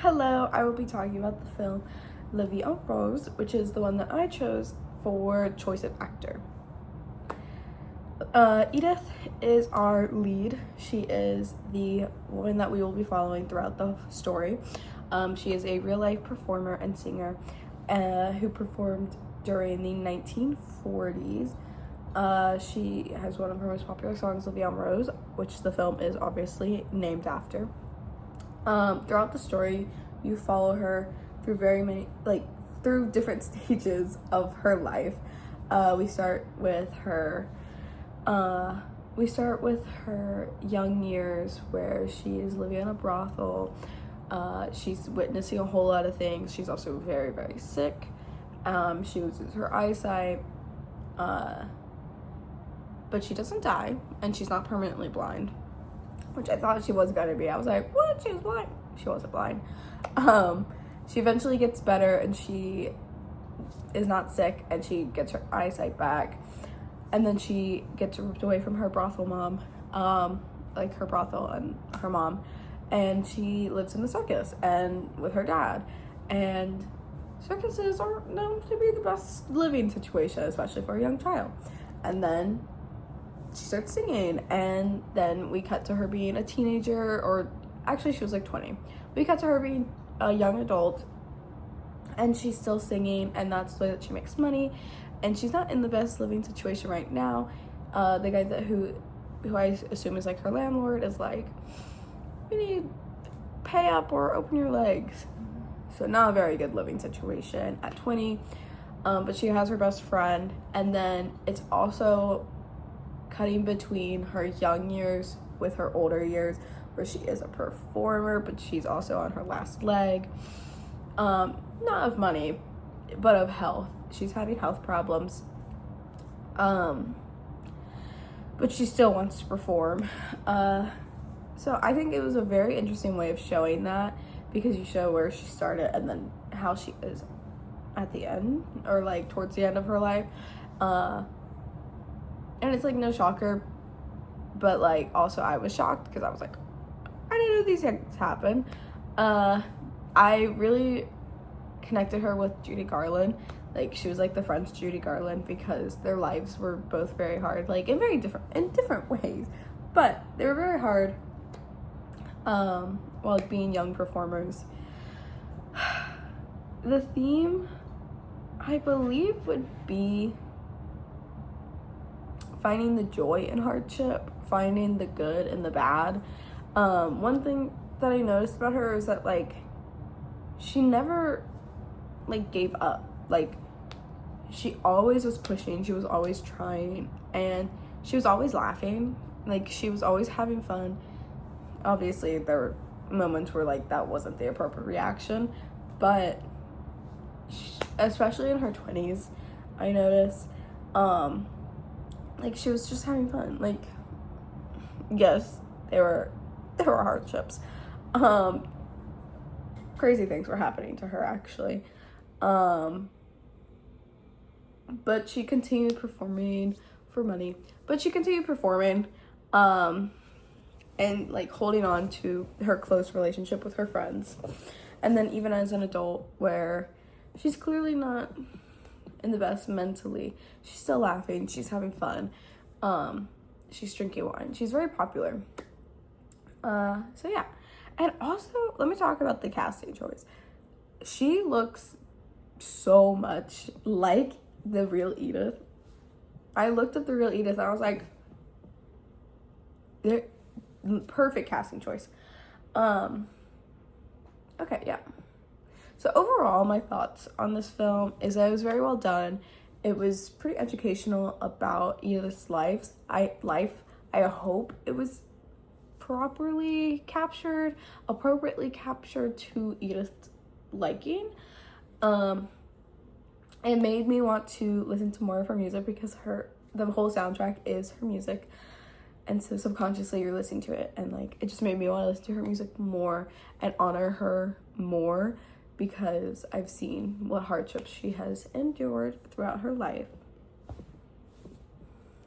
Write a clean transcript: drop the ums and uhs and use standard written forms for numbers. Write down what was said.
Hello, I will be talking about the film La Vie en Rose, which is the one that I chose for choice of actor. Edith is our lead. She is the woman that we will be following throughout the story. She is a real-life performer and singer who performed during the 1940s. She has one of her most popular songs, La Vie en Rose, which the film is obviously named after. Throughout the story, you follow her through through different stages of her life. We start with her young years, where she is living in a brothel. She's witnessing a whole lot of things. She's also very, very sick. She loses her eyesight, but she doesn't die, and she's not permanently blind, which I thought she was gonna be. I was like, what? She was blind. She wasn't blind. She eventually gets better, and she is not sick, and she gets her eyesight back. And then she gets ripped away from her brothel mom, her brothel and her mom, and she lives in the circus and with her dad. And circuses are known to be the best living situation, especially for a young child. And then she starts singing, and then we cut to her being a teenager, or actually she was like 20. We cut to her being a young adult, and she's still singing, and that's the way that she makes money. And she's not in the best living situation right now. The guy who I assume is like her landlord is like, we need pay up or open your legs. So not a very good living situation at 20. But she has her best friend, and then it's also cutting between her young years with her older years, where she is a performer, but she's also on her last leg. Not of money, but of health. She's having health problems. But she still wants to perform. So I think it was a very interesting way of showing that, because you show where she started and then how she is at the end, or like towards the end of her life. And it's like no shocker, but like also I was shocked, because I was like, I didn't know these things happen. I really connected her with Judy Garland. Like, she was like the French Judy Garland, because their lives were both very hard, like in different ways, but they were very hard while being young performers. The theme, I believe, would be finding the joy in hardship, finding the good and the bad. One thing that I noticed about her is that, like, she never, like, gave up. Like, she always was pushing, she was always trying, and she was always laughing. Like, she was always having fun. Obviously, there were moments where, like, that wasn't the appropriate reaction, but especially in her 20s, I noticed, like, she was just having fun. Like, yes, there were hardships. Crazy things were happening to her, actually. But she continued performing for money. But she continued performing, and like holding on to her close relationship with her friends. And then even as an adult, where she's clearly not in the best mentally, she's still laughing, she's having fun. She's drinking wine. She's very popular. So yeah. And also, let me talk about the casting choice. She looks so much like the real Edith. I looked at the real Edith and I was like, perfect casting choice. Okay, yeah. So overall, my thoughts on this film is that it was very well done. It was pretty educational about Edith's life. I hope it was appropriately captured to Edith's liking. It made me want to listen to more of her music, because the whole soundtrack is her music, and so subconsciously you're listening to it, and like it just made me want to listen to her music more and honor her more, because I've seen what hardships she has endured throughout her life.